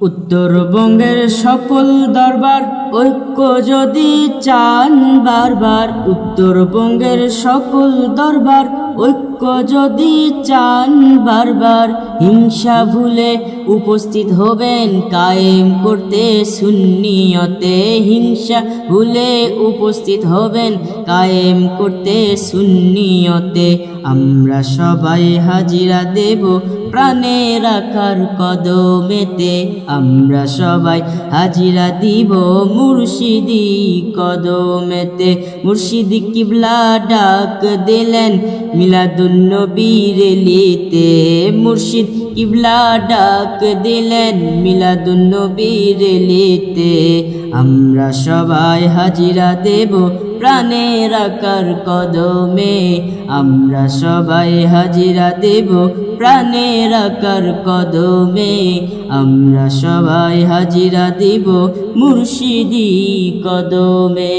উত্তরবঙ্গের সকল দরবার ঐক্য যদি চান বারবার, উত্তরবঙ্গের সকল দরবার ঐক্য যদি চান বারবার, হিংসা ভুলে উপস্থিত হবেন কায়েম করতে সুন্নিয়তে, হিংসা ভুলে উপস্থিত হবেন কায়েম করতে সুন্নিয়তে। আমরা সবাই হাজিরা দেব প্রাণের আকার কদমেতে, আমরা সবাই হাজিরা দিব মুর্শিদি কদমেতে। মুর্শিদ কিবলা ডাক দিলেন মিলাদুন্নবীর লিতে, মুর্শিদ কিবলা ডাক দিলেন মিলাদুন্নবীর লিতে। আমরা সবাই হাজিরা দেব প্রাণের আকার কদমে, আমরা সবাই হাজিরা দেব প্রাণের আকার কদমে, আমরা সবাই হাজিরা দেব মুর্শিদি কদমে।